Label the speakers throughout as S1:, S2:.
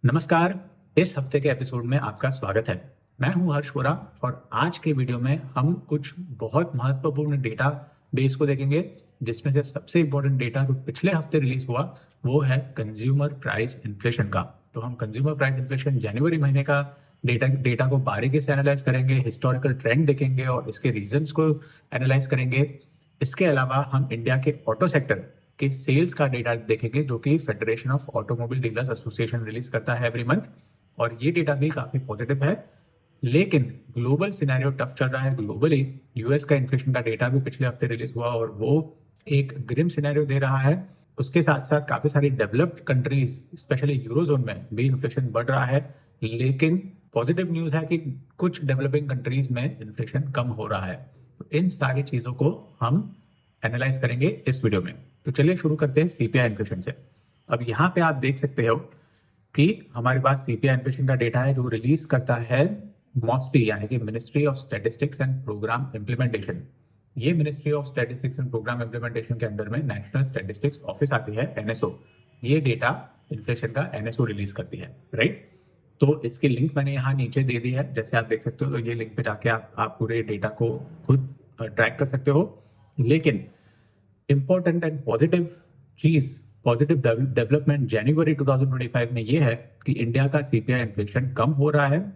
S1: नमस्कार। इस हफ्ते के एपिसोड में आपका स्वागत है। मैं हूं हर्ष वोरा और आज के वीडियो में हम कुछ बहुत महत्वपूर्ण डेटा बेस को देखेंगे, जिसमें से सबसे इम्पोर्टेंट डेटा जो पिछले हफ्ते रिलीज हुआ वो है कंज्यूमर प्राइस इन्फ्लेशन का। तो हम कंज्यूमर प्राइस इन्फ्लेशन जनवरी महीने का डेटा को बारीकी से एनालाइज करेंगे, हिस्टोरिकल ट्रेंड देखेंगे और इसके रीजंस को एनालाइज करेंगे। इसके अलावा हम इंडिया के ऑटो सेक्टर के सेल्स का डेटा देखेंगे, जो कि federation of automobile dealers association release करता है एवरी मंथ, और ये डेटा भी काफी पॉजिटिव है। लेकिन ग्लोबल सिनेरियो टफ चल रहा है ग्लोबली। यूएस का इन्फ्लेशन का डेटा भी पिछले हफ्ते रिलीज हुआ और वो एक ग्रिम सिनेरियो दे रहा है। उसके साथ साथ काफी सारी डेवलप्ड कंट्रीज, स्पेशली यूरोजोन में भी इन्फ्लेशन बढ़ रहा है। लेकिन पॉजिटिव न्यूज है कि कुछ डेवलपिंग कंट्रीज में इन्फ्लेशन कम हो रहा है। तो इन सारी चीजों को हम एनालाइज करेंगे इस वीडियो में। तो चलिए शुरू करते हैं सीपीआई इन्फ्लेशन से। अब यहाँ पे आप देख सकते हो कि हमारे पास सीपीआई इन्फ्लेशन का डेटा है जो रिलीज करता है मॉस्पी, यानी कि ministry of statistics and programme implementation. ये ministry of statistics and programme implementation के अंदर में नेशनल स्टैटिस्टिक्स ऑफिस आती है, एनएसओ। ये डेटा इन्फ्लेशन का एनएसओ रिलीज करती है, राइट। तो इसकी लिंक मैंने यहाँ नीचे दे दी है, जैसे आप देख सकते हो। तो ये लिंक पे जाके आप पूरे डेटा को खुद ट्रैक कर सकते हो। लेकिन इंपॉर्टेंट एंड पॉजिटिव चीज, पॉजिटिव डेवलपमेंट जनवरी 2025 में ये है कि इंडिया का सीपीआई इन्फ्लेशन कम हो रहा है।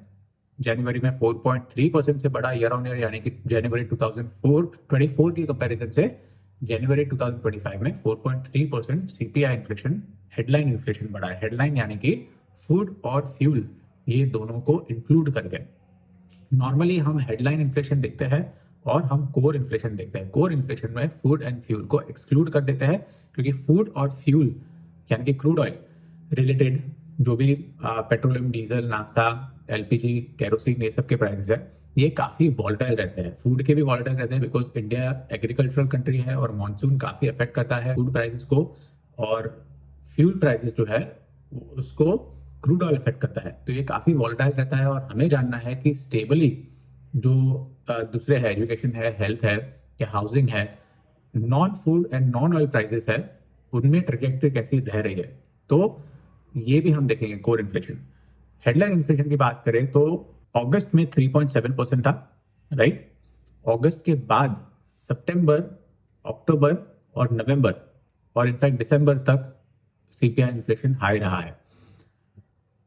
S1: जनवरी में 4.3% से बढ़ा ईयर ऑन ईयर, यानी कि जनवरी 2024 की कंपैरिजन से जनवरी 2025 में 4.3% सीपीआई इन्फ्लेशन, हेडलाइन इन्फ्लेशन बढ़ा है। हेडलाइन यानी कि फूड और फ्यूल, ये दोनों को इंक्लूड करके। नॉर्मली हम हेडलाइन इन्फ्लेशन देखते हैं और हम कोर इन्फ्लेशन देखते हैं। कोर इन्फ्लेशन में फूड एंड फ्यूल को एक्सक्लूड कर देते हैं, क्योंकि फूड और फ्यूल यानी कि क्रूड ऑयल रिलेटेड जो भी petroleum, diesel, naphtha, LPG, kerosene, ये सब के प्राइसेस है, ये काफी वॉलेटाइल रहते हैं। फूड के भी वॉलेटाइल रहते हैं बिकॉज इंडिया एग्रीकल्चरल कंट्री है और मानसून काफी अफेक्ट करता है फूड प्राइसेस को, और फ्यूल प्राइसेस जो है उसको क्रूड ऑयल अफेक्ट करता है। तो ये काफी वॉलेटाइल रहता है और हमें जानना है कि स्टेबली जो दूसरे है, एजुकेशन है, हेल्थ है या हाउसिंग है, non food and non oil prices है, उनमें ट्रैजेक्टरी कैसी रह रही है। तो ये भी हम देखेंगे कोर इन्फ्लेशन। हेडलाइन इन्फ्लेशन की बात करें तो अगस्त में 3.7% था, राइट। अगस्त के बाद सितंबर, अक्टूबर और नवंबर और इनफैक्ट दिसंबर तक सीपीआई इन्फ्लेशन हाई रहा है।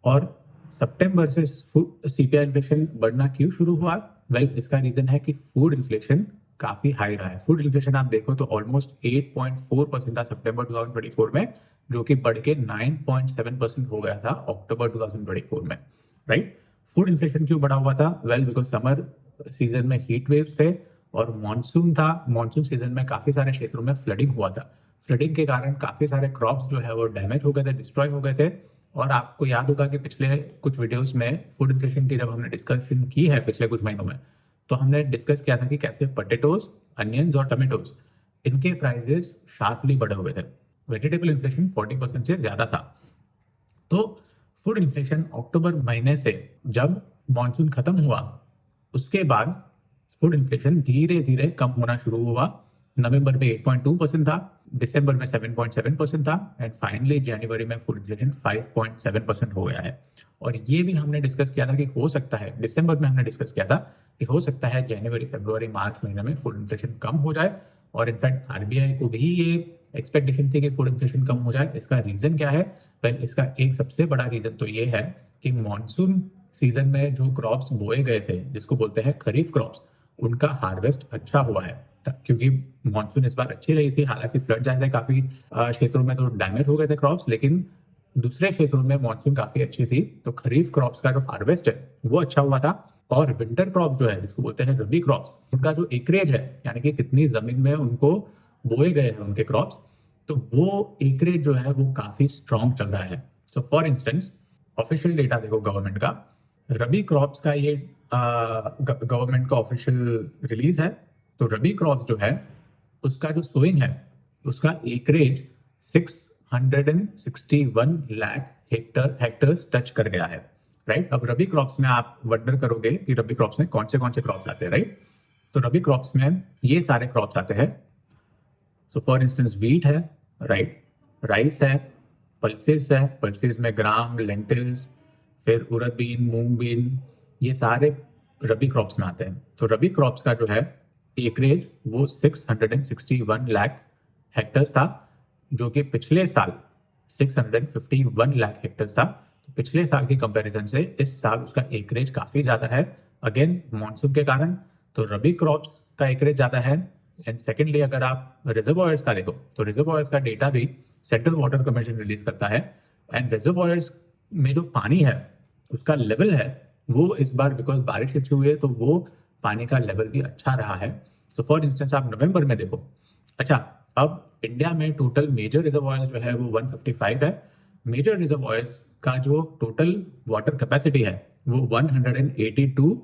S1: और सितंबर से सीपीआई इन्फ्लेशन बढ़ना क्यों शुरू हुआ? इसका रीजन है कि फूड इन्फ्लेशन काफी हाई रहा है। फूड इन्फ्लेशन आप देखो तो ऑलमोस्ट 8.4% था सितंबर 2024 में, जो कि बढ़ के 9.7% हो गया था अक्टूबर 2024 में, राइट। फूड इन्फ्लेशन क्यों बढ़ा हुआ था? बिकॉज समर सीजन में हीट वेव्स थे और मानसून था। मानसून सीजन में काफी सारे क्षेत्रों में फ्लडिंग हुआ था। फ्लडिंग के कारण काफी सारे क्रॉप्स जो है वो डैमेज हो गए थे, डिस्ट्रॉय हो गए थे। और आपको याद होगा कि पिछले कुछ वीडियोस में फूड इन्फ्लेशन की जब हमने डिस्कशन की है पिछले कुछ महीनों में, तो हमने डिस्कस किया था कि कैसे पोटैटोज, अनियंस और टमेटोज, इनके प्राइसेस शार्पली बढ़े हुए थे। वेजिटेबल इन्फ्लेशन 40% से ज्यादा था। तो फूड इन्फ्लेशन अक्टूबर महीने से जब मॉनसून खत्म हुआ, उसके बाद फूड इन्फ्लेशन धीरे धीरे कम होना शुरू हुआ। नवंबर में 8.2% था, दिसंबर में 7.7% था एंड फाइनली जनवरी में फूड इन्फ्लेशन 5.7% हो गया है। और ये भी हमने डिस्कस किया था कि हो सकता है, दिसंबर में हमने डिस्कस किया था कि हो सकता है जनवरी, फरवरी, मार्च महीने में फूड इन्फ्लेशन कम हो जाए। और इनफैक्ट आरबीआई को भी ये एक्सपेक्टेशन थी कि फूड इन्फ्लेशन कम हो जाए। इसका रीजन क्या है? इसका एक सबसे बड़ा रीजन तो ये है कि मानसून सीजन में जो क्रॉप्स बोए गए थे, जिसको बोलते हैं खरीफ क्रॉप्स, उनका हार्वेस्ट अच्छा हुआ है, क्योंकि मानसून इस बार अच्छी रही थी। हालांकि फ्लड आए थे काफी क्षेत्रों में, तो डैमेज हो गए थे क्रॉप्स, लेकिन दूसरे क्षेत्रों में मानसून काफी अच्छी थी, तो खरीफ क्रॉप्स का जो हार्वेस्ट है वो अच्छा हुआ था। और विंटर क्रॉप जो है, जिसको बोलते हैं रबी क्रॉप्स, उनका जो एकरेज है, यानी कि कितनी जमीन में उनको बोए गए हैं उनके क्रॉप्स, तो वो एकरेज जो है वो काफी स्ट्रॉन्ग चल रहा है। So for instance, official data देखो गवर्नमेंट का, रबी क्रॉप्स का ये गवर्नमेंट का ऑफिशियल रिलीज है। तो रबी क्रॉप जो है उसका जो सोइंग है, उसका एकरेज 661 लाख हेक्टर्स टच कर गया है, राइट। अब रबी क्रॉप्स में आप वंडर करोगे कि रबी क्रॉप्स में कौन से क्रॉप्स आते हैं, राइट। तो रबी क्रॉप्स में ये सारे क्रॉप्स आते हैं। सो फॉर इंस्टेंस व्हीट है, राइट, राइस है, पल्सेस है, पल्सेस में ग्राम, लेंटिल्स, फिर उड़द बीन, मूंग बीन, ये सारे रबी क्रॉप्स में आते हैं। तो रबी क्रॉप्स का जो है एकरेज वो 661 लाख हेक्टर्स था, जो कि पिछले साल 651 लाख हेक्टर्स था। तो पिछले साल की कंपैरिजन से इस साल उसका एकरेज काफ़ी ज़्यादा है, अगेन मॉनसून के कारण। तो रबी क्रॉप्स का एकरेज ज़्यादा है। एंड सेकेंडली अगर आप रिजर्वॉयर्स का देखो तो रिजर्वॉयर्स का डेटा भी सेंट्रल वाटर कमीशन रिलीज करता है। एंड रिजर्वॉयर्स में जो पानी है उसका लेवल है वो इस बार बिकॉज बारिश अच्छी हुई है तो वो पानी का लेवल भी अच्छा रहा है। तो फॉर इंस्टेंस आप नवंबर में देखो, अच्छा अब इंडिया में टोटल मेजर रिजर्वॉयर्स जो है वो 155 है। मेजर रिजर्वॉयर्स का जो टोटल वाटर कैपेसिटी है वो 182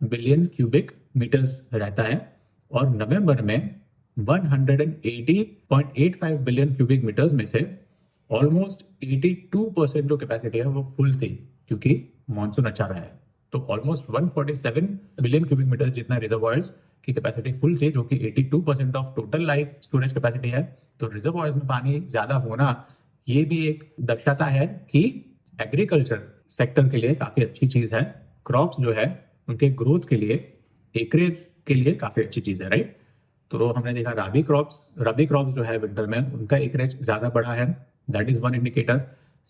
S1: बिलियन क्यूबिक मीटर्स रहता है, और नवंबर में 180.85 बिलियन क्यूबिक मीटर्स में से ऑलमोस्ट 82% जो कैपेसिटी है वो फुल थी, क्योंकि मॉनसून अच्छा रहा है। तो ऑलमोस्ट 147 बिलियन क्यूबिक मीटर जितना रिजर्वॉयर्स की कैपेसिटी फुल थी, जो कि 82% of total life storage capacity है। तो रिजर्वॉयर्स में पानी ज्यादा होना ये भी एक दर्शाता है कि एग्रीकल्चर सेक्टर के लिए काफी अच्छी चीज है। क्रॉप्स जो है उनके ग्रोथ के लिए, एकरेज के लिए काफी अच्छी चीज है, राइट। तो हमने देखा रबी क्रॉप्स जो है विंटर में उनका एकरेज ज्यादा बड़ा है, that is one indicator.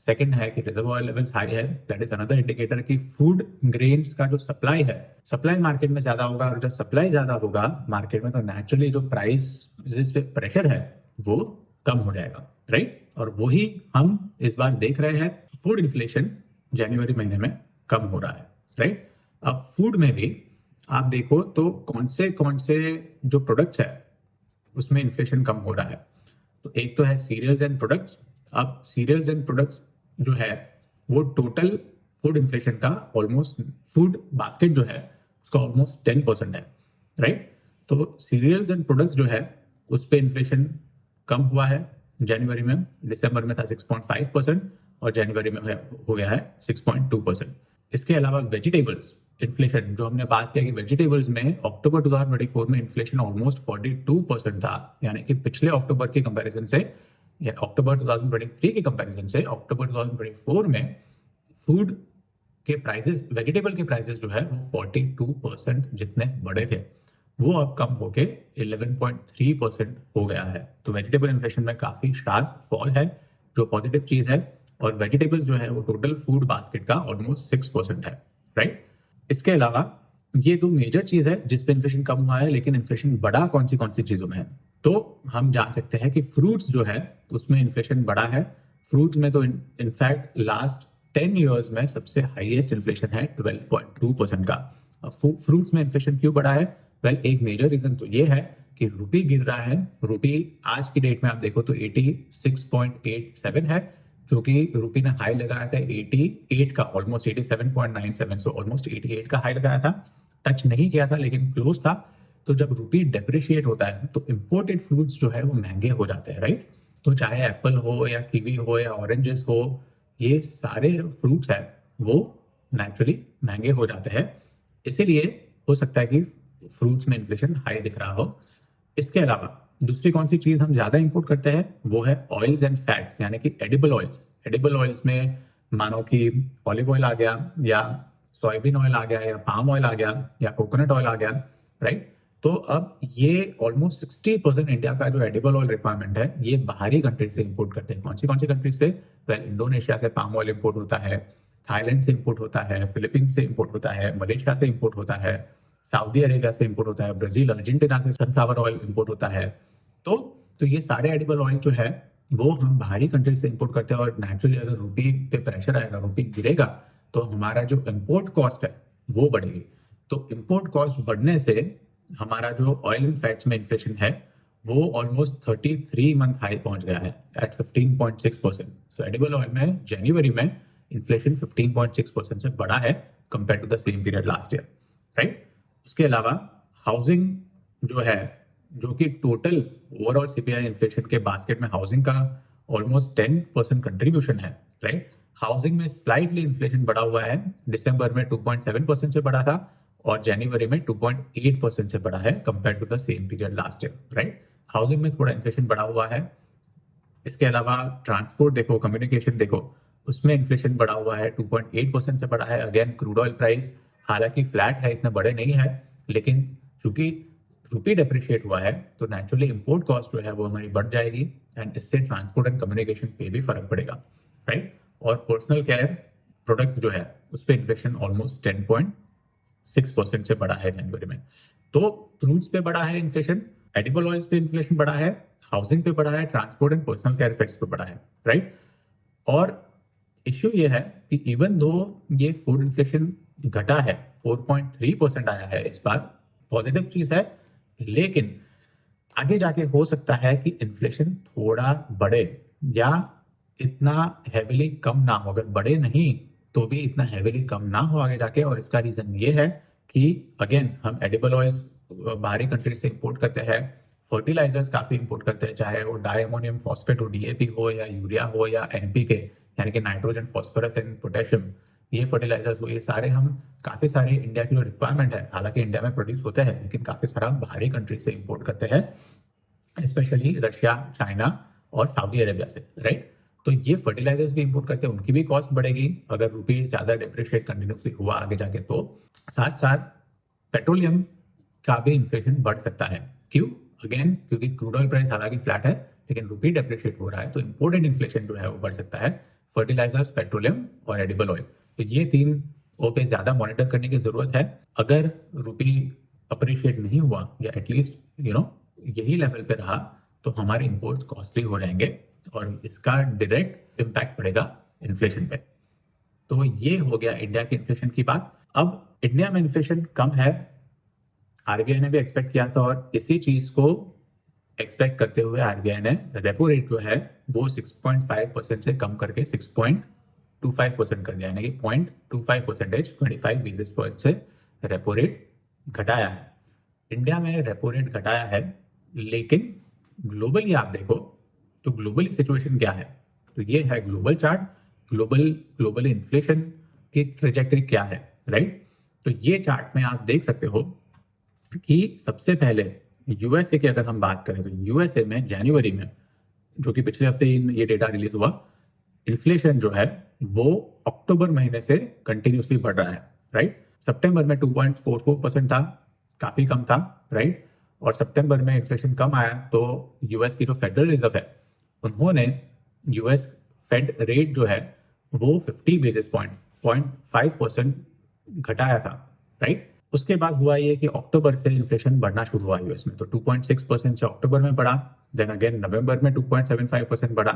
S1: Second है कि रिजर्वॉयर लेवल्स हाई है, दैट इज अनदर इंडिकेटर कि फूड ग्रेन्स का जो सप्लाई है, सप्लाई मार्केट में ज्यादा होगा, और जब सप्लाई ज्यादा होगा मार्केट में तो नेचुरली जो प्राइस जिस पे प्रेशर है वो कम हो जाएगा, राइट। और वही हम इस बार देख रहे हैं, फूड इन्फ्लेशन जनवरी महीने में कम हो रहा है, राइट। अब फूड में भी आप देखो तो कौन से जो प्रोडक्ट्स है उसमें इन्फ्लेशन कम हो रहा है। तो एक तो है सीरियल्स एंड प्रोडक्ट्स। अब सीरियल्स एंड प्रोडक्ट्स जो है वो टोटल फूड इन्फ्लेशन का ऑलमोस्ट, फूड बास्केट जो है उसका ऑलमोस्ट 10% है, राइट। तो सीरियल्स एंड प्रोडक्ट्स जो है उस पर इन्फ्लेशन कम हुआ है जनवरी में, दिसंबर में था 6.5% और जनवरी में हो गया है 6.2%। इसके अलावा वेजिटेबल्स इन्फ्लेशन, जो हमने बात किया कि वेजिटेबल्स में अक्टूबर 2024 में इन्फ्लेशन ऑलमोस्ट 42% था, यानी कि पिछले अक्टूबर के कंपैरिजन से या अक्टूबर 2023 के कंपैरिजन से अक्टूबर 2024 में फूड के प्राइसेस, वेजिटेबल के प्राइसेस जो है वो 42% जितने बढ़े थे वो अब कम होके 11.3% हो गया है। तो वेजिटेबल इन्फ्लेशन में काफी शार्प फॉल है, जो पॉजिटिव चीज है। और वेजिटेबल्स जो है वो टोटल फूड बास्केट का ऑलमोस्ट 6% है, राइट। इसके अलावा ये दो मेजर चीज है जिस पे इन्फ्लेशन कम हुआ है, लेकिन इन्फ्लेशन बढ़ा कौन सी चीजों में है। तो हम जान सकते हैं कि फ्रूट्स जो है उसमें इन्फ्लेशन बढ़ा है। फ्रूट्स में तो इनफैक्ट लास्ट 10 ईयर्स में सबसे हाईएस्ट इन्फ्लेशन है 12.2% का। फ्रूट्स में इन्फ्लेशन क्यों बढ़ा है? वेल, एक मेजर रीजन तो ये है कि रुपी गिर रहा है। रुपी आज की डेट में आप देखो तो 86.87 है, जो कि रुपी ने हाई लगाया था 88 का, ऑलमोस्ट 87.97, सो ऑलमोस्ट 88 का हाई लगाया था, टच नहीं किया था लेकिन क्लोज था। तो जब रुपी डेप्रिशिएट होता है तो इंपोर्टेड फ्रूट्स जो है वो महंगे हो जाते हैं, राइट। तो चाहे एप्पल हो या कीवी हो या ऑरेंजेस हो, ये सारे फ्रूट्स है वो नेचुरली महंगे हो जाते हैं। इसीलिए हो सकता है कि फ्रूट्स में इन्फ्लेशन हाई दिख रहा हो। इसके अलावा दूसरी कौन सी चीज हम ज्यादा इंपोर्ट करते हैं वो है ऑयल्स एंड फैट्स, यानी कि एडिबल ऑयल्स। एडिबल ऑयल्स में मानो कि ऑलिव ऑयल आ गया या सोयाबीन ऑयल आ गया या पाम ऑयल आ गया या कोकोनट ऑयल आ गया, राइट। तो अब ये ऑलमोस्ट 60% इंडिया का जो एडिबल ऑयल रिक्वायरमेंट है ये बाहरी कंट्री से इंपोर्ट करते हैं। कौन सी कंट्री से? वेल, इंडोनेशिया से पाम ऑयल इंपोर्ट होता है, थाईलैंड से इंपोर्ट होता है, फिलीपींस से इंपोर्ट होता है, मलेशिया से इंपोर्ट होता है, सऊदी अरेबिया से इंपोर्ट होता है, ब्राजील, अर्जेंटीना से सनफ्लावर ऑयल इंपोर्ट होता है। तो ये सारे एडिबल ऑयल जो है वो हम बाहरी कंट्री से इंपोर्ट करते हैं। और नेचुरली अगर रुपी पे प्रेशर आएगा, रुपी गिरेगा, तो हमारा जो इंपोर्ट कॉस्ट है वो बढ़ेगी। तो इंपोर्ट कॉस्ट बढ़ने से हमारा जो ऑयल एंड फैट्स में इन्फ्लेशन है वो ऑलमोस्ट 33 मंथ हाई पहुंच गया है एट 15.6%। सो एडिबल ऑयल में जनवरी में इन्फ्लेशन 15.6% से बढ़ा है compare to the same period last year, right. उसके अलावा हाउसिंग जो है, जो कि टोटल ओवरऑल सीपीआई इन्फ्लेशन के बास्केट में हाउसिंग का ऑलमोस्ट 10% कंट्रीब्यूशन है, राइट। हाउसिंग में स्लाइटली इन्फ्लेशन बढ़ा हुआ है, दिसंबर में 2.7% से बढ़ा था और जनवरी में 2.8% से बढ़ा है compare to the same period last year, right. Housing में थोड़ा इन्फ्लेशन बढ़ा हुआ है। इसके अलावा ट्रांसपोर्ट देखो, कम्युनिकेशन देखो, उसमें इन्फ्लेशन बढ़ा हुआ है, 2.8% से बढ़ा है। अगेन क्रूड ऑयल प्राइस हालांकि फ्लैट है, इतने बड़े नहीं है, लेकिन चूंकि रुपी डेप्रिशिएट हुआ है तो नेचुरली इंपोर्ट कॉस्ट जो है वो हमारी बढ़ जाएगी, एंड इससे ट्रांसपोर्ट एंड कम्युनिकेशन पे भी फर्क पड़ेगा, राइट। और पर्सनल केयर प्रोडक्ट्स जो है उस पर इन्फ्लेशन ऑलमोस्ट 10.6% से बढ़ा है जनवरी में। तो फ्रूट्स पे बढ़ा है इन्फ्लेशन, एडिबल ऑयल्स पे इन्फ्लेशन बढ़ा है, हाउसिंग पे बढ़ा है, transport and personal care effects पे बढ़ा है, राइट। और इश्यू ये है कि इवन दो ये फूड इन्फ्लेशन घटा है, 4.3% आया है इस बार, पॉजिटिव चीज है, लेकिन आगे जाके हो सकता है कि इन्फ्लेशन थोड़ा बढ़े या इतना हैविली कम ना हो। अगर बढ़े नहीं तो भी इतना हैविली कम ना हो आगे जाके, और इसका रीजन ये है कि अगेन हम एडिबल ऑयल्स बाहरी कंट्रीज से इंपोर्ट करते हैं, फर्टिलाइजर्स काफी इंपोर्ट करते हैं, चाहे वो डाई अमोनियम फॉस्फेट हो, डीएपी हो या यूरिया हो या एनपीके यानी कि नाइट्रोजन फॉस्फोरस एंड पोटेशियम, ये फर्टिलाइजर्स हो, ये सारे हम काफी सारे इंडिया की जो रिक्वायरमेंट है, हालांकि इंडिया में प्रोड्यूस होते हैं लेकिन काफी सारा बाहरी कंट्री से इंपोर्ट करते हैं, स्पेशली रशिया, चाइना और सऊदी अरेबिया से, राइट। तो ये फर्टिलाइजर्स भी इंपोर्ट करते हैं, उनकी भी कॉस्ट बढ़ेगी अगर रुपी ज्यादा डिप्रिशिएट कंटिन्यूसली हुआ आगे जाके। तो साथ साथ पेट्रोलियम का भी इन्फ्लेशन बढ़ सकता है। क्यों? अगेन क्योंकि क्रूड ऑयल प्राइस हालांकि फ्लैट है लेकिन रुपी डेप्रिशिएट हो रहा है, तो इंपोर्टेड इन्फ्लेशन जो है वो बढ़ सकता है, फर्टिलाइजर्स, पेट्रोलियम और एडिबल ऑयल। तो ये तीन पे ज्यादा मॉनिटर करने की जरूरत है। अगर रुपी अप्रिशिएट नहीं हुआ या एटलीस्ट यही लेवल पे रहा तो हमारे इंपोर्ट्स कॉस्टली हो जाएंगे और इसका डायरेक्ट इम्पैक्ट पड़ेगा इन्फ्लेशन पे। तो ये हो गया इंडिया के इन्फ्लेशन की बात। अब इंडिया में इन्फ्लेशन कम है, आरबीआई ने भी एक्सपेक्ट किया था, और इसी चीज को एक्सपेक्ट करते हुए आरबीआई ने रेपो रेट जो है वो 6.5% से कम करके 6.25% कर दिया, यानी कि 0.25%, 25 बेसिस पॉइंट से रेपो रेट घटाया है। इंडिया में रेपो रेट घटाया है, लेकिन ग्लोबली आप देखो तो ग्लोबली सिचुएशन क्या है, तो ये है ग्लोबल चार्ट, ग्लोबल इन्फ्लेशन की ट्रेजेक्टरी क्या है, राइट। तो ये चार्ट में आप देख सकते हो कि सबसे पहले यूएसए की अगर हम बात करें तो यूएसए में जनवरी में, जो कि पिछले हफ्ते ये डेटा रिलीज हुआ, इन्फ्लेशन जो है वो अक्टूबर महीने से कंटिन्यूसली बढ़ रहा है, राइट। सितंबर में 2.44% था, काफी कम था, राइट। और सितंबर में इन्फ्लेशन कम आया तो यूएस की जो फेडरल रिजर्व है उन्होंने यूएस फेड रेट जो है वो 50 बेसिस पॉइंट 0.5% घटाया था, राइट। उसके बाद हुआ ये कि अक्टूबर से इन्फ्लेशन बढ़ना शुरू हुआ यूएस में, तो 2.6% से अक्टूबर में बढ़ा, देन अगेन नवंबर में 2.75% बढ़ा।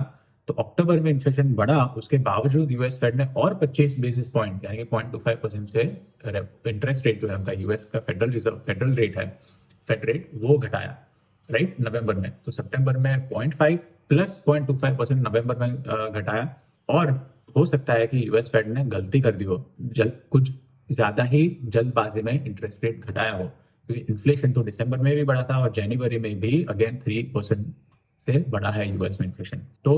S1: तो अक्टूबर में इन्फ्लेशन बढ़ा, उसके बावजूद यूएस फेड ने और 25 बेसिस पॉइंट यानी कि 0.25% से इंटरेस्ट रेट जो है उनका यूएस का फेडरल रेट है, फेड रेट, वो घटाया, राइट, नवंबर में। तो सितंबर में 0.5 प्लस 0.25% नवंबर में घटाया। और हो सकता है कि यूएस फेड ने गलती कर दी हो, कुछ ज्यादा ही जल्दबाजी में इंटरेस्ट रेट घटाया हो, क्योंकि इन्फ्लेशन तो दिसंबर में भी बढ़ा था और जनवरी में भी अगेन 3% से बढ़ा है यूएस में इन्फ्लेशन। तो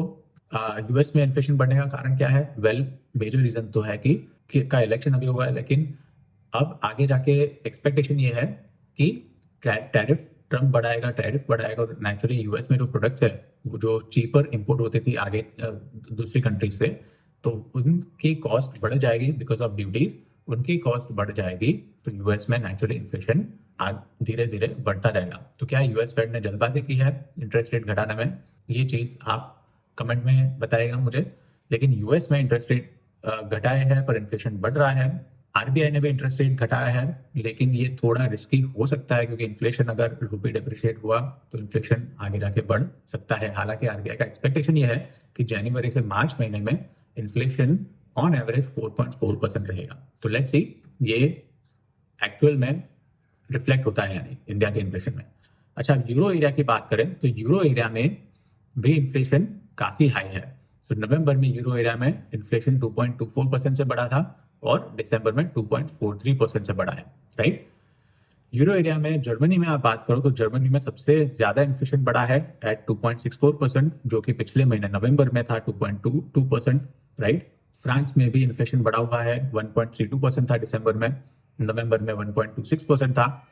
S1: यूएस में इन्फ्लेशन बढ़ने का कारण क्या है? मेजर रीजन तो है कि का इलेक्शन अभी हुआ है, लेकिन अब आगे जाके एक्सपेक्टेशन ये है कि ट्रम्प बढ़ाएगा, टैरिफ बढ़ाएगा, और नेचुरली यूएस में जो प्रोडक्ट्स है वो जो चीपर इंपोर्ट होती थी आगे दूसरी कंट्रीज से, तो उनकी कॉस्ट बढ़ जाएगी बिकॉज ऑफ ड्यूटीज, उनकी कॉस्ट बढ़ जाएगी, तो यूएस में नेचुरली इन्फ्लेशन धीरे धीरे बढ़ता रहेगा। तो क्या यूएस फेड ने जल्दबाजी की है इंटरेस्ट रेट घटाने में? ये चीज आप कमेंट में बताइएगा मुझे। लेकिन यूएस में इंटरेस्ट रेट घटाए हैं पर इन्फ्लेशन बढ़ रहा है, आरबीआई ने भी इंटरेस्ट रेट घटाया है, लेकिन ये थोड़ा रिस्की हो सकता है क्योंकि इन्फ्लेशन अगर रुपी डेप्रिशिएट हुआ तो इन्फ्लेशन आगे जाके बढ़ सकता है। हालांकि आरबीआई का एक्सपेक्टेशन ये है कि जनवरी से मार्च महीने में इन्फ्लेशन ऑन एवरेज 4.4% रहेगा। तो लेट्स सी ये एक्चुअल में रिफ्लेक्ट होता है यानी इंडिया के इन्फ्लेशन में। अच्छा, यूरो एरिया की बात करें तो यूरो एरिया में भी इन्फ्लेशन काफी हाई है। तो नवंबर में यूरो एरिया में इन्फ्लेशन 2.24% से बढ़ा था और दिसंबर में 2.43% से बढ़ा है, राइट। यूरो एरिया में जर्मनी में आप बात करो तो जर्मनी में सबसे ज्यादा इन्फ्लेशन बढ़ा है एट 2.64%, जो कि पिछले महीने नवंबर में था 2.22%, राइट। फ्रांस में भी इन्फ्लेशन बढ़ा हुआ है, 1.32% था दिसंबर में, नवंबर में 1.26% था।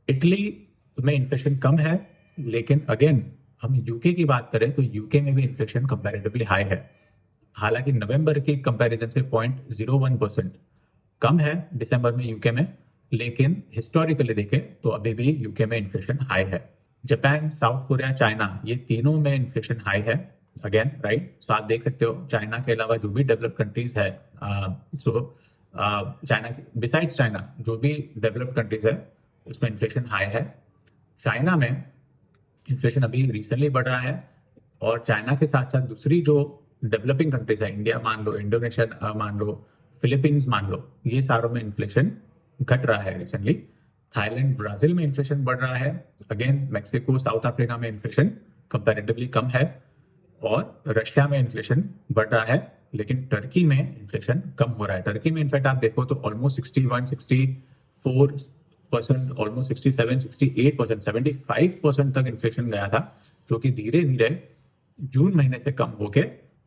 S1: इटली में इन्फ्लेशन कम है, लेकिन अगेन हम यूके की बात करें तो यूके में भी इन्फ्लेशन कंपैरेटिवली हाई है। हालांकि नवंबर के कंपैरिजन से 0.01% कम है दिसंबर में यूके में, लेकिन हिस्टोरिकली देखें तो अभी भी यूके में इन्फ्लेशन हाई है। जापान, साउथ कोरिया, चाइना, ये तीनों में इन्फ्लेशन हाई है अगेन, राइट। तो आप देख सकते हो चाइना के अलावा जो भी डेवलप्ड कंट्रीज है, चाइना बिसाइड्स चाइना जो भी डेवलप्ड कंट्रीज है उसमें इन्फ्लेशन हाई है। चाइना में इन्फ्लेशन अभी रिसेंटली बढ़ रहा है, और चाइना के साथ साथ दूसरी जो डेवलपिंग कंट्रीज है, इंडिया मान लो, इंडोनेशिया मान लो, फिलीपींस मान लो, ये सारों में इन्फ्लेशन घट रहा है रिसेंटली। थाईलैंड, ब्राजील में इन्फ्लेशन बढ़ रहा है। अगेन मेक्सिको, साउथ अफ्रीका में इन्फ्लेशन कंपैरेटिवली कम है, और रशिया में इन्फ्लेशन बढ़ रहा है, लेकिन टर्की में इन्फ्लेशन कम हो रहा है। टर्की में इनफैक्ट आप देखो तो ऑलमोस्ट 61-64%, ऑलमोस्ट 67-68%, 75% तक इन्फ्लेशन गया था, जो कि धीरे धीरे जून महीने से कम होके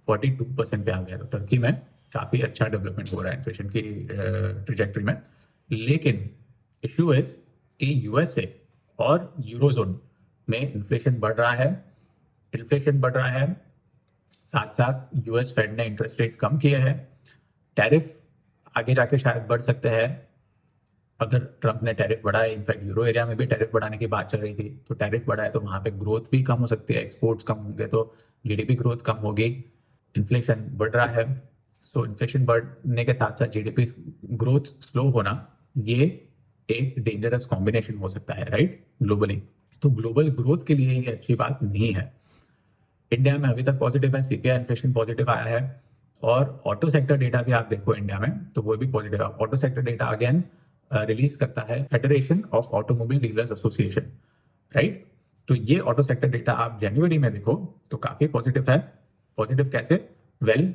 S1: 42% पे आ गया। तो टर्की में काफी अच्छा डेवलपमेंट हो रहा है इन्फ्लेशन की ट्रिजेक्टरी में। लेकिन इश्यू इज कि यूएसए और यूरोजोन में इन्फ्लेशन बढ़ रहा है। साथ साथ यूएस फेड ने इंटरेस्ट रेट कम किए हैं। टैरिफ आगे जाके शायद बढ़ सकते हैं अगर ट्रंप ने टैरिफ बढ़ाए। इनफैक्ट यूरो एरिया में भी टैरिफ बढ़ाने की बात चल रही थी, तो टैरिफ बढ़ाए तो वहां पे ग्रोथ भी कम हो सकती है, एक्सपोर्ट्स कम होंगे तो जीडीपी ग्रोथ कम होगी। इन्फ्लेशन बढ़ रहा है, सो इन्फ्लेशन बढ़ने के साथ साथ जीडीपी ग्रोथ स्लो होना, ये एक डेंजरस कॉम्बिनेशन हो सकता है, राइट, ग्लोबली। तो ग्लोबल ग्रोथ के लिए ये अच्छी बात नहीं है। इंडिया में अभी तक पॉजिटिव है, सीपीआई इन्फ्लेशन पॉजिटिव आया है, और ऑटो सेक्टर डेटा भी आप देखो इंडिया में तो वो भी पॉजिटिव है। Auto sector data again release करता है federation of automobile dealers association, right. तो ये ऑटो सेक्टर डेटा आप जनवरी में देखो तो काफी पॉजिटिव है। पॉजिटिव कैसे? वेल,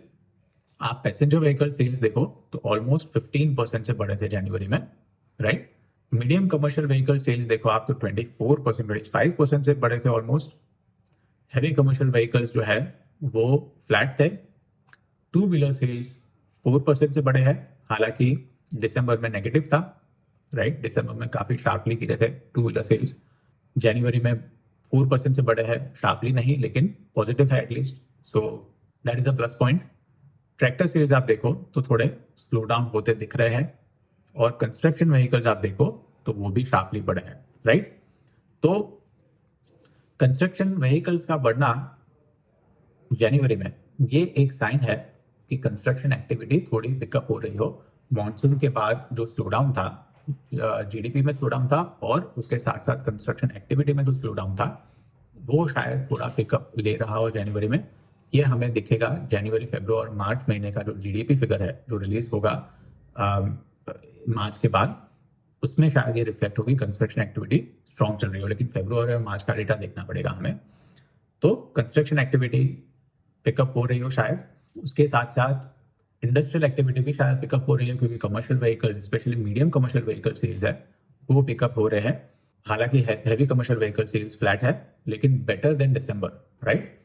S1: आप पैसेंजर व्हीकल सेल्स देखो तो ऑलमोस्ट 15% से बढ़े थे जनवरी में, right. Medium commercial vehicle sales देखो आप तो 24%, 25% से बढ़े थे ऑलमोस्ट। हैवी कमर्शियल व्हीकल्स जो है वो फ्लैट थे। टू व्हीलर सेल्स 4% से बढ़े हैं, हालांकि दिसंबर में नेगेटिव था, राइट। दिसंबर में काफी शार्पली गिरे थे टू व्हीलर सेल्स। जनवरी में 4% से बढ़े हैं, शार्पली नहीं लेकिन पॉजिटिव है at least, so that is a plus point. Tractor sales आप देखो तो थोड़े स्लो डाउन होते दिख रहे हैं, और कंस्ट्रक्शन व्हीकल्स आप देखो तो वो भी शार्पली बढ़े हैं, राइट। तो कंस्ट्रक्शन व्हीकल्स का बढ़ना जनवरी में ये एक साइन है कि कंस्ट्रक्शन एक्टिविटी थोड़ी पिकअप हो रही हो। मॉनसून के बाद जो स्लो डाउन था, जीडीपी में स्लो डाउन था, और उसके साथ साथ कंस्ट्रक्शन एक्टिविटी में जो स्लो डाउन था वो शायद थोड़ा पिकअप ले रहा हो जनवरी में। ये हमें दिखेगा जनवरी, फरवरी और मार्च महीने का जो जीडीपी फिगर है जो रिलीज होगा मार्च के बाद, उसमें शायद ये रिफ्लेक्ट होगी कंस्ट्रक्शन एक्टिविटी स्ट्रॉन्ग चल रही हो। लेकिन फरवरी और मार्च का डेटा देखना पड़ेगा हमें। तो कंस्ट्रक्शन एक्टिविटी पिकअप हो रही हो शायद, उसके साथ साथ इंडस्ट्रियल एक्टिविटी भी शायद पिकअप हो रही है, क्योंकि commercial vehicle, specially medium commercial vehicle sales है वो पिकअप हो रहे हैं। हालांकि heavy commercial vehicle sales flat है, लेकिन better than December, right.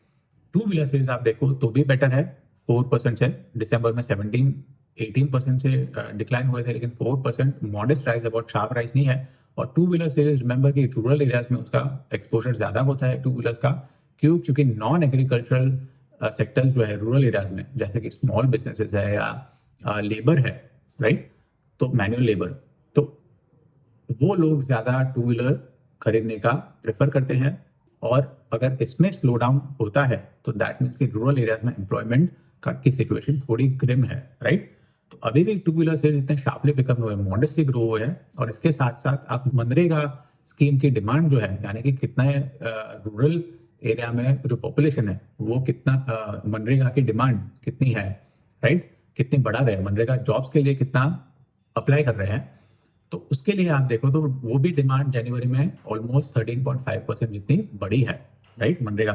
S1: Two wheeler sales आप देखो तो भी बेटर है, 4% से। दिसंबर में 17-18% से डिक्लाइन हुए थे, लेकिन 4% मॉडेस्ट राइज है, बहुत शार्प राइज नहीं है। और टू व्हीलर सेल्स रिमेंबर कि रूरल एरियाज में उसका एक्सपोजर ज्यादा होता है टू व्हीलर्स का, क्योंकि नॉन एग्रीकल्चरल सेक्टर्स जो है रूरल एरियाज में, जैसे कि स्मॉल बिजनेसेस है या लेबर है, राइट, तो मैनुअल लेबर, तो वो लोग ज्यादा टू व्हीलर खरीदने का प्रेफर करते हैं। और अगर इसमें स्लो डाउन होता है तो दैट मीन्स कि रूरल एरियाज में एम्प्लॉयमेंट की सिचुएशन थोड़ी ग्रिम है, राइट। तो अभी भी टू व्हीलर सेल्स इतने शार्पली पिकअप हुए, मॉडेस्टली ग्रो हुए हैं। और इसके साथ साथ आप मनरेगा स्कीम की डिमांड जो है, यानी कि कितना रूरल एरिया में जो पॉपुलेशन है वो कितना, मनरेगा की डिमांड कितनी है, राइट, कितनी बढ़ा रहे हैं, मनरेगा जॉब्स के लिए कितना अप्लाई कर रहे हैं, तो उसके लिए आप देखो तो वो भी डिमांड जनवरी में ऑलमोस्ट 13.5% जितनी बड़ी है, राइट। मनरेगा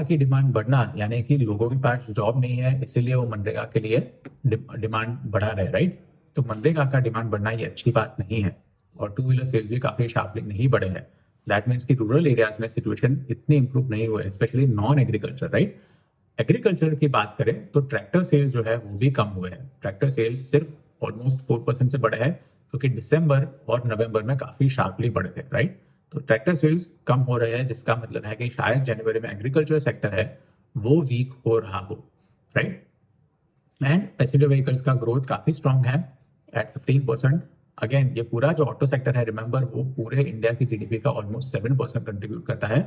S1: की डिमांड बढ़ना यानी कि लोगों के पास जॉब नहीं है, इसीलिए वो मनरेगा के लिए डिमांड बढ़ा रहे, राइट। तो मनरेगा का डिमांड बढ़ना ये अच्छी बात नहीं है। और टू व्हीलर सेल्स भी काफी शार्पली नहीं बढ़े हैं। दैट मीन्स कि रूरल एरियाज में सिचुएशन इतनी इंप्रूव नहीं हुए, specially non agriculture, right. Agriculture की बात करें तो ट्रैक्टर सेल्स जो है वो भी कम हुए हैं। ट्रैक्टर सेल्स सिर्फ ऑलमोस्ट 4% से बढ़े हैं, क्योंकि दिसंबर और नवंबर में काफी शार्पली बढ़े थे, राइट। तो ट्रैक्टर सेल्स कम हो रहे हैं, जिसका मतलब है कि शायद जनवरी में एग्रीकल्चर सेक्टर है वो वीक हो रहा हो, राइट। एंड पैसेंजर व्हीकल्स का ग्रोथ काफी स्ट्रांग है एट 15%। अगेन ये पूरा जो ऑटो सेक्टर है, रिमेंबर, वो पूरे इंडिया की जीडीपी का ऑलमोस्ट 7% कंट्रीब्यूट करता है,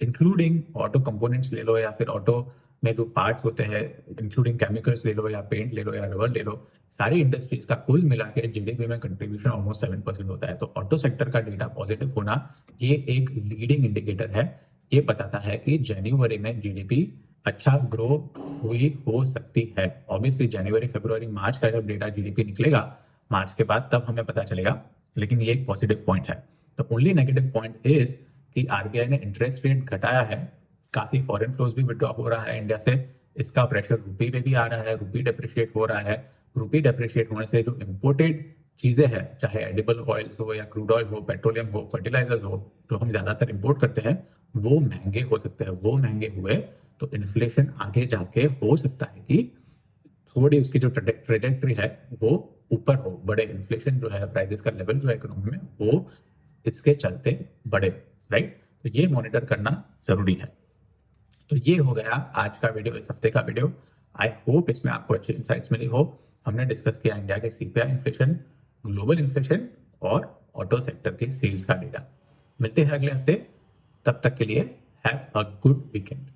S1: इंक्लूडिंग ऑटो कंपोनेंट्स ले लो या फिर ऑटो में जो पार्ट्स होते हैं, इंक्लूडिंग केमिकल्स ले लो या पेंट ले लो या रबर ले लो, सारी इंडस्ट्रीज का कुल मिला के जीडीपी में कंट्रीब्यूशन ऑलमोस्ट 7% होता है। तो ऑटो सेक्टर का डेटा पॉजिटिव होना ये एक लीडिंग इंडिकेटर है। ये बताता है कि जनवरी में जीडीपी अच्छा ग्रो हुई हो सकती है। ऑब्वियसली जनवरी, फरवरी, मार्च का जब डेटा जीडीपी निकलेगा मार्च के बाद, तब हमें पता चलेगा, लेकिन ये एक पॉजिटिव पॉइंट है। तो ओनली नेगेटिव पॉइंट इज कि आरबीआई ने इंटरेस्ट रेट घटाया है, काफी फॉरेन फ्लोज भी विड्रॉ हो रहा है इंडिया से, इसका प्रेशर रुपी पे भी आ रहा है, रुपी डेप्रिशिएट हो रहा है। रुपी डेप्रिशिएट होने से जो इम्पोर्टेड चीजें हैं, चाहे एडिबल ऑयल्स हो या क्रूड ऑयल हो, पेट्रोलियम हो, फर्टिलाइजर्स हो, जो हम ज्यादातर इंपोर्ट करते हैं, वो महंगे हो सकते हैं। वो महंगे हुए तो इन्फ्लेशन आगे जाके हो सकता है कि थोड़ी उसकी जो ट्रेजेक्ट्री है वो ऊपर हो, बड़े इन्फ्लेशन जो है, प्राइसेस का लेवल जो है इकोनॉमी में, वो इसके चलते बढ़े, राइट। तो ये मॉनिटर करना जरूरी है। तो ये हो गया आज का वीडियो, इस हफ्ते का वीडियो। आई होप इसमें आपको अच्छी इंसाइट्स मिली हो। हमने डिस्कस किया इंडिया के सीपीआई इन्फ्लेशन, ग्लोबल इन्फ्लेशन और ऑटो सेक्टर के सेल्स का डेटा। मिलते हैं अगले हफ्ते, तब तक के लिए हैव अ गुड वीकेंड।